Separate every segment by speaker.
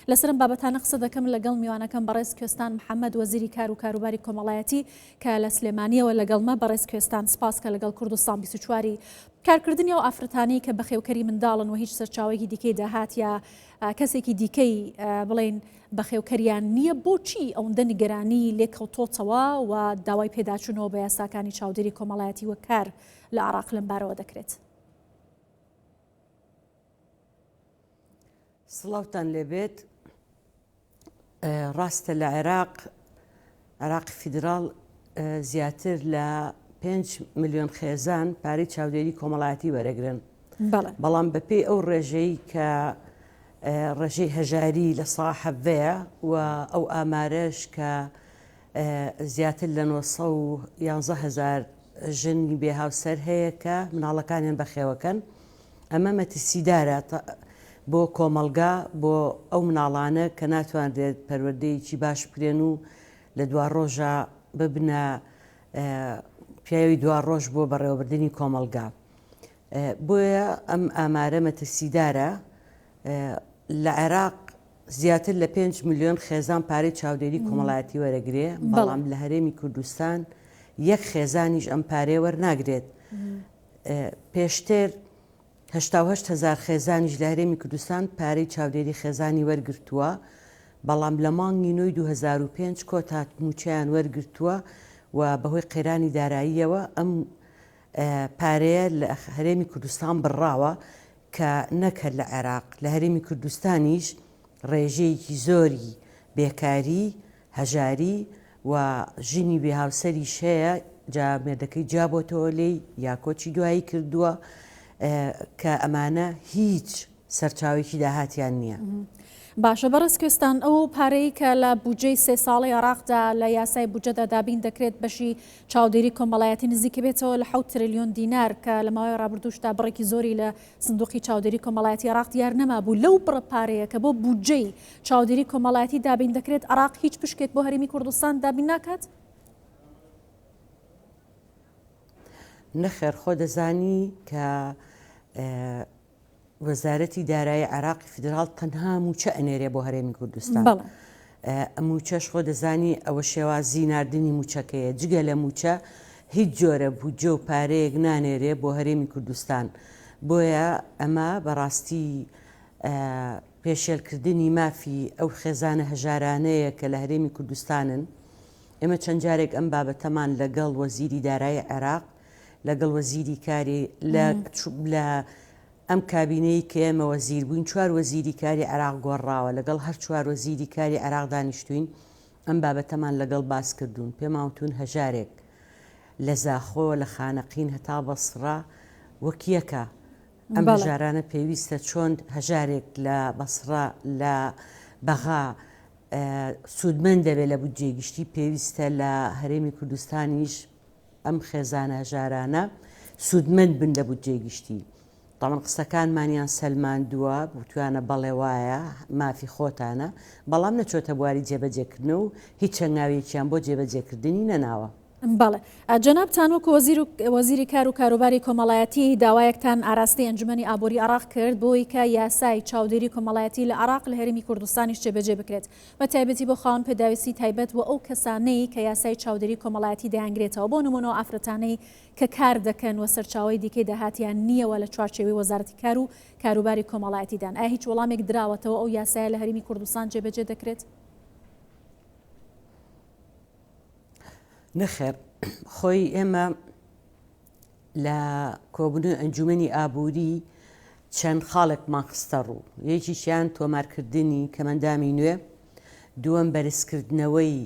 Speaker 1: لەسەرم بابەتانە قسە دەکەم لەگەڵ میوانەکەم بەڕێز کوێستان محەممەد وەزیری کار و کاروباری کۆمەڵایەتی کە لە سلێمانیەوە لەگەڵمە بەڕێز کوێستان سپاس کە لەگەڵ کوردستان 24 کارکردنی و ئافرەتانی کە بەخێوکەری منداڵن و هیچ سەرچاوێکی دیکەی داهات یا کەسێکی دیکەی بڵێن بەخێوکەریان نییە، بۆچی ئەوەندە نیگەرانی لێکەوتۆتەوە و داوای پێداچوونەوە بە یاساکانی چاودێری کۆمەڵایەتی وە کار لە عێراق لەم بارەوە دەکرێت؟
Speaker 2: سڵاوتان لێبێت. ڕاستە لە عێراقی فیدراڵ زیاتر لە 5 ملیۆن خێزان پارەی چاودێری کۆمەڵایەتی وەرەگرن، بەڵام بەپێی ئەو ڕێژەی کە ڕێژەی هەژاری لە ساحەڤەیە و ئەو ئامارەش کە زیاتر لە 911,000 ژنی بێهاوسەر هەیە کە مناڵەکانیان بەخێوەکەن، ئەمە مەترسیدارە بۆ کۆمەلگا بۆ ئەو مناڵانە کە ناتوانرێت پەروەردەیەکی باش بکرێن و لە دوا ڕۆژە ببنە پیاوی دوا ڕۆژ بۆ بەڕێوەبردننی کۆمەلگا. بۆیە ئەم ئامارە مەترسیدارە. لە عێراق زیاتر لە 5 ملیۆن خێزان پارەی چاودێری کۆمەڵایەتی وەرەگرێ، بەڵام لە هەرێمی کوردستان یەک خێزانیش ئەم پارەیە وەرناگرێت. پێشتر 88,000 خێزانیش لە هەرێمی کوردستان پارەی چاودێری خێزانی وەرگرتووە، بەڵام لە مانگی نۆی 2005 کۆتا موچیان وەرگرتووە و بەهۆی قەیرانی داراییەوە ئەم پارەیە لە هەرێمی کوردستان بڕاوە کە نەکرد لە عێراق. لە هەرێمی کوردستانیش ڕێژەیەکی زۆری بێکاری، هەژاری و ژنی بێهاوسەری شەیە جامێردەکەی جابۆتەوە لێی یا کۆچی دوایی کردووە کە ئەمانە هیچ سەرچاوێکی داهاتیان نییە.
Speaker 1: باشە بەڕێز کوێستان، ئەو پارەی کە لە بودجەی 3 ساڵی عێراقدا لە یاسای بودجەدا دابین دەکرێت بەشی چاودێری کۆمەڵایەتی نزیکە بێتەوە لە 7 تریلیۆن دینار کە لە ماوەی ڕابردووشدا بڕێکی زۆری لە سندوقی چاودێری کۆمەڵایەتی عێراق دیار نەما بوو. لەو بڕە پارەیە کە بۆ بودجەی چاودێری کۆمەڵایەتی دابین دەکرێت، عێراق هیچ پشکێک بۆ هەرێمی کوردستان دابین ناکات؟
Speaker 2: نەخێر، خۆ دەزانی کە وەزارەتی دارایی عێراقی فیدراڵ تەنها موچە ئەنێرێ بۆ هەرێمی کوردستان. موچەش خۆ دەزانی ئەوە شێوازی ناردنی موچەکەیە، جگە لە موچە هیچ جۆرە بودجە و پارەیەک نانێرێ بۆ هەرێمی کوردستان. بۆیە ئەمە بەڕاستی پێشێلکردنی مافی ئەو خێزانە هەژارانەیە کە لە هەرێمی کوردستانن. ئێمە چەند جارێک ئەم بابەتەمان لەگەڵ وەزیری دارایی عێراق، لەگەڵ وەزیری کاری لە ئەم کابینەی کە ئێمە وەزیر بووین، 4 وەزیری کاری عێراق گۆڕاوە، لەگەڵ هەر 4 وەزیری کاری عێراق دانیشتوین، ئەم بابەتەمان لەگەڵ باس کردوون. پێماوتون هەژارێک لە زاخۆ لە خانەقین هەتا بەسڕا وەکیەکە ئەم هەژارانە پێویستە چۆن هەژارێک لە بەسڕا لە بەغا سوودمەند دەبێت لە بودجێ گشتی، پێویستە لە هەرێمی کوردستانیش ئەم خێزانە هەژارانە سوودمەند بن لە بودجێ گشتی. تاوان قسەکانمانیان سەلماندووە بتوانە بەڵێ وایە مافی خۆتانە، بەڵام نەچۆتە بواری جێبەجێکردن و هیچ چەنگاوێکیان بۆ جێبەجێکردنی نەناوە.
Speaker 1: بەڵێ جەنابتان وەکو وەزیری کار و کاروباری کۆمەڵایەتی داوایەکتان ئاراستی ئەنجومەنی ئابووری عێراق کرد بۆی کە یاسای چاودێری کۆمەڵایەتی لە عێراق لە هەرێمی کوردستانیش جێبەجێ بکرێت، بە تایبەتی بۆ خاوەن پێداویستی تایبەت و ئەو کەسانەی کە یاسای چاودێری کۆمەڵایەتی دەیانگرێتەوە، بۆ نمونەوە ئافرەتانەی کە کار دەکەن و سەرچاوی دیکەی داهاتیان نییەوە لە چوارچێوەی وەزارەتی کار و کاروباری کۆمەڵایەتیدان. ئایا هیچ وەڵامێک دراوەتەوە ئەو یاسایە لە هەرێمی کوردستان جێبەجێ دەکرێت؟
Speaker 2: نەخێر، خۆی ئێمە لە کۆبوونەوەی ئەنجومەنی ئابووری چەند خاڵێکمان خستە ڕوو. یەکیشیان تۆمارکردنی کەمەندامی نوێ، دووەم بەرزکردنەوەی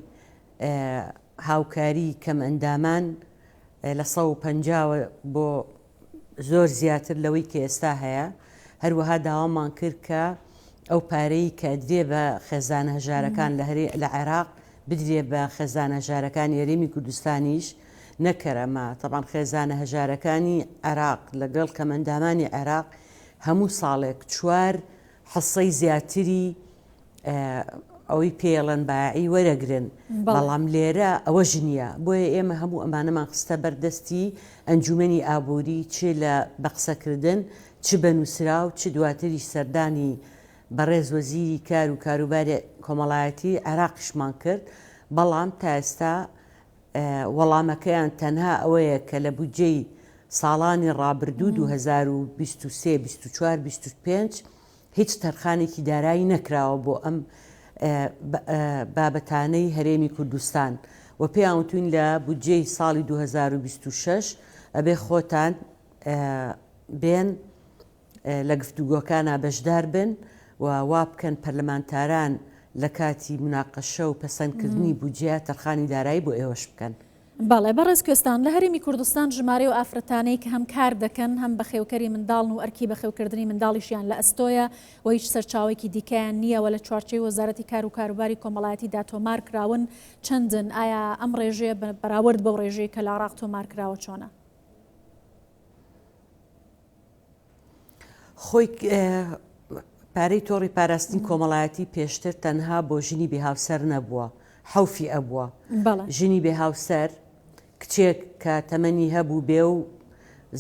Speaker 2: هاوکاری کەم ئەندامان لە 150 بۆ زۆر زیاتر لەوەی کە ئێستا هەیە. هەروەها داوامان کرد کە ئەو پارەی کە درێ بە خێزانە هەژارەکان لە عێراق بدرێ بە خێزانە هەژارەکانی هەرێمی کوردستانیش نەکەرەمە. تەبان خێزانە هەژارەکانی عێراق لەگەڵ کەمەندامانی عێراق هەموو ساڵێک 4 حەسەی زیاتری ئەوەی پێڵەن بایعی وەرەگرن، بەڵام لێرە ئەوە ژنیە. بۆیە ئێمە هەموو ئەمانەمان خستە بەردەستی ئەنجومەنی ئابووری، چ لە بە قسەکردن، چ بە نووسرا و چ دواتری سەردانی بەڕێز وەزیری کار و کاروباری کۆمەڵایەتی عێراقیشمان کرد، بەڵام تا ئێستا وەڵامەکەیان تەنها ئەوەیە کە لە بودجەی ساڵانی ڕابردوو 2023 24 25 هیچ تەرخانێکی دارایی نەکراوە بۆ ئەم بابەتانەی هەرێمی کوردستان و پێیانتوین لە بودجەی ساڵی 2026 ئەبێ خۆتان بێن لە گفتوگۆکانە بەشدار بن و وا بکەن پەرلەمانتاران لە کاتی مناقەشە و پەسەندکردنی بودجە تەرخانی دارایی بۆ ئێوەش بکەن.
Speaker 1: بەڵێ بەڕێز کوێستان لە هەرێمی کوردستان ژمارە و ئافرەتانەی کە هەم کار دەکەن هەم بەخێوکەری منداڵن و ئەرکی بەخێوکردنی منداڵیشیان لە ئەستۆیە و هیچ سەرچاوێکی دیکەیان نییە و لە چوارچەی وەزارەتی کار و کاروباری کۆمەڵایەتیدا تۆمار کراون چەندن؟ ئایا ئەم ڕێژەیە بەراورد بەو ڕێژەیە کە لە عێراق تۆمار کراوە چۆنە؟
Speaker 2: خۆی پارەی تۆڕی پاراستنی کۆمەڵایەتی پێشتر تەنها بۆ ژنی بێهاوسەر نەبووە، حەوفی ئەبووە. ژنی بێهاوسەر کچێک کە تەمەنی هەبوو بێ و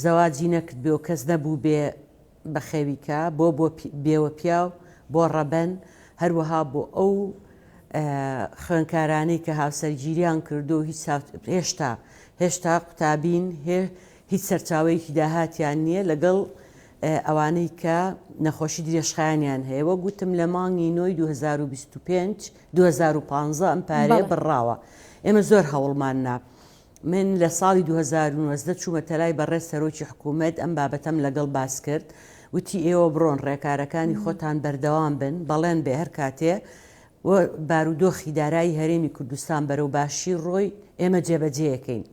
Speaker 2: زەواجی نەکرد بێ و کەس نەبوو بێ بەخێویکە بۆ بێوە پیاو بۆ ڕەبەن، هەروەها بۆ ئەو خوێنکارانەی کە هاوسەرگیریان کردو و هێشتا قوتابین هیچ سەرچاوەیەکی داهاتیان نییە لەگەڵ ئەوانەی کە نەخۆشی درێژخایانیان هەیە. وە گوتم لە مانگی نۆی 2015 ئەم پارێ بڕاوە. ئێمە زۆر هەوڵمان نا. من لە ساڵی 2019 چوومە تەلای بەڕێز سەرۆکی حکوومەت ئەم بابەتەم لەگەڵ باس کرد، وتی ئێوە بڕۆن ڕێکارەکانی خۆتان بەردەوام بن، بەڵێن بێ هەر کاتێ بارودۆخی دارایی هەرێمی کوردستان بەرەو باشی ڕۆی ئێمە جێبەجێەکەین.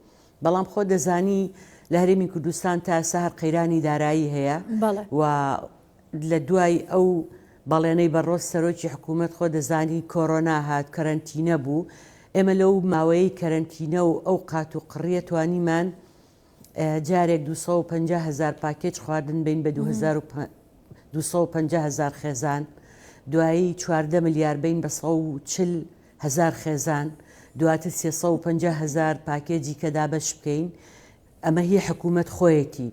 Speaker 2: بەڵام خۆ دەزانی لە هەرێمی کوردستان تا ئێستا هەر قەیرانی دارایی هەیە و لە دوای ئەو بەڵێنەی بەڕۆز سەرۆکی حکوومەت خۆ دەزانی کۆرۆنا هات، کەرەنتینە بوو. ئێمە لەو ماوەیەی کەرەنتینە و ئەو قات و قڕیە توانیمان جارێک 250,000 پاکێج خواردن بین بە 250,000 خێزان، دوایی 14 ملیار بین بە 140,000 خێزان، دواتر 350,000 پاکێجی کە دابەش بکەین. ئەمە هی حکوومەت خۆیەتی.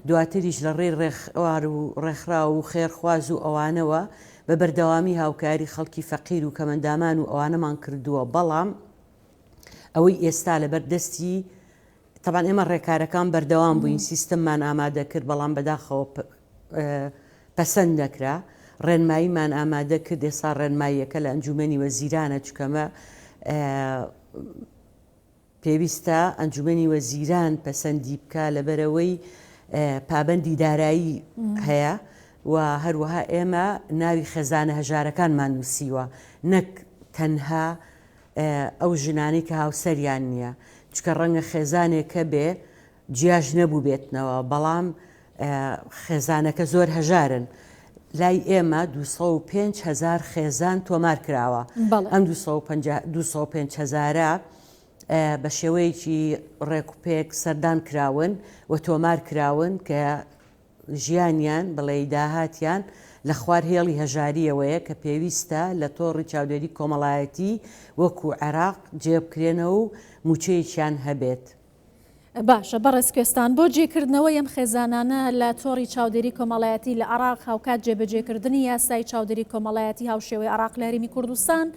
Speaker 2: دواتریش لە ڕێی ڕێخوار و ڕێکخرا و خێرخواز و ئەوانەوە بە بەردەوامی هاوکاری خەڵکی فەقیر و کەمەندامان و ئەوانەمان کردووە. بەڵام ئەوەی ئێستا لەبەردەستی تەبان ئێمە ڕێکارەکان بەردەوام بووین، سیستەممان ئامادە کرد، بەڵام بەداخەوە پەسەند دەکرا. ڕێنماییمان ئامادە کرد، ئێستا ڕێنماییەکە لە ئەنجومەنی وەزیرانە، چکەمە پێویستە ئەنجومەنی وەزیران پەسەندی بکە لەبەرەوەی پابەندی دارایی هەیە و هەروەها ئێمە ناوی خێزانە هەژارەکانمان نووسیوە، نەک تەنها ئەو ژنانەی کە هاوسەریان نییە، چکە ڕەنگە خێزانێکە بێ جیاژ نەبوو بێتنەوە، بەڵام خێزانەکە زۆر هەژارن. لای ئێمە 205,000 خێزان تۆمار کراوە. ئەم 205,000 بە شێوەیەکی ڕێکوپێک سەردان کراون و تۆمار کراون کە ژیانیان بڵێ داهاتیان لە خوار هێڵی هەژاریەوەیە کە پێویستە لە تۆڕی چاودێری کۆمەڵایەتی وەکو عێراق جێبکرێنەوە و موچەیەکیان هەبێت.
Speaker 1: باشە بەڕێز کوێستان، بۆ جێکردنەوەی ئەم خێزانانە لە تۆڕی چاودێری کۆمەڵایەتی لە عێراق هاوکات جێبەجێکردنی یاسای چاودێری کۆمەڵایەتی هاوشێوەی عێراق لە هەرێمی کوردستان،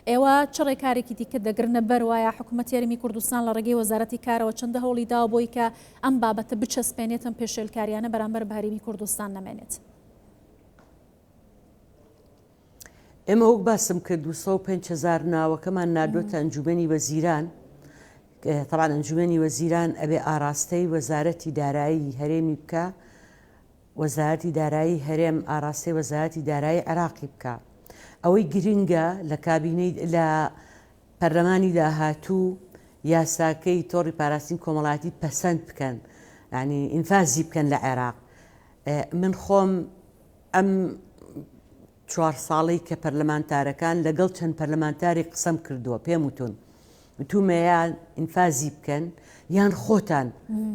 Speaker 1: ئێوە چ ڕێکارێکی دیکە دەگرنە بەروایە حکوومەتی هەرێمی کوردستان لە ڕێگەی وەزارەتی کارەوە چەندە هەوڵی داوە بۆی کە ئەم بابەتە بچەسپێنێتم پێشێلکاریانە بەرامبەر بە هەرێمی کوردستان نەمێنێت؟
Speaker 2: ئێمە وەک باسم کرد 205,000 ناوەکەمان نادۆتە ئەنجومەنی وەزیران. طبعا ئەنجومەنی وەزیران ئەبێ ئاراستەی وەزارەتی دارایی هەرێمی بکە، وەزارەتی دارایی هەرێم ئاراستەی وەزارەتی دارایی عێراقی بکە. ئەوەی گرنگە لە کابینەی لە پەرلەمانی داهاتوو یاساکەی تۆڕی پاراستنی کۆمەڵایەتی پەسەند بکەن، یعنی ئینفازی بکەن لە عێراق. من خۆم ئەم 4 ساڵەی کە پەرلەمانتارەکان لەگەڵ چەند پەرلەمانتاری قسەم کردووە، پێم وتومەیان ئینفازی بکەن یان خۆتان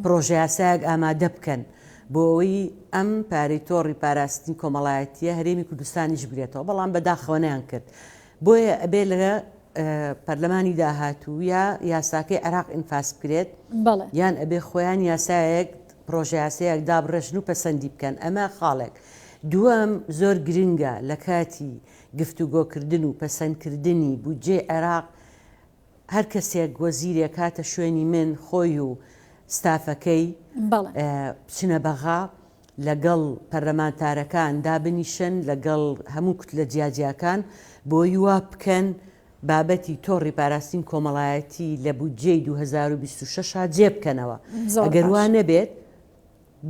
Speaker 2: پرۆژە یاسایەک ئامادە بکەن بۆ ئەوەی ئەم پارەی تۆڕی پاراستنی کۆمەڵایەتیە هەرێمی کوردستانیش بگرێتەوە، بەڵام بەداخەوە نەیان کرد. بۆیە ئەبێ لە پەرلەمانی داهاتوو یا یاساکەی عێراق ئینفاز بکرێت، یان ئەبێ خۆیان یاسایەک پرۆژە یاسایەک دابڕێژن و پەسەندی بکەن. ئەمە خاڵێک. دووەم زۆر گرنگە لە کاتی گفتوگۆکردن و پەسەندکردنی بودجێ عێراق هەر کەسێک وەزیرێک کاتە شوێنی من خۆی و ستافەکەی بچنە بەغا لەگەڵ پەرلەمانتارەکان دابنیشن لەگەڵ هەموو کتلە جیاجیاکان بۆی وا بکەن بابەتی تۆڕی پاراستین کۆمەڵایەتی لە بودجێی 2026 جێ بکەنەوە. ئەگەر وا نەبێت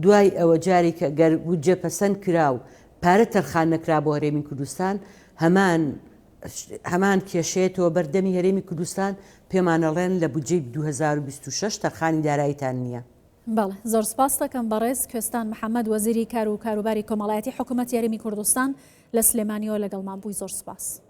Speaker 2: دوای ئەوە جارێکە گەر بودجێ پەسەند کرا و پارە تەرخان نەکرا بۆ هەرێمی کوردستان هەمان کێشێتەوە بەردەمی هەرێمی کوردستان پێمانەڵێن لە بودجێی 2026 تەرخانی داراییتان نییە.
Speaker 1: بەڵێ زۆر سپاس دەکەم بەڕێز کوێستان محەممەد وەزیری کار و کاروباری کۆمەڵایەتی حکوومەت یاریمی کوردستان لە سلێمانیەوە لەگەڵمان بووی. زۆر سپاس.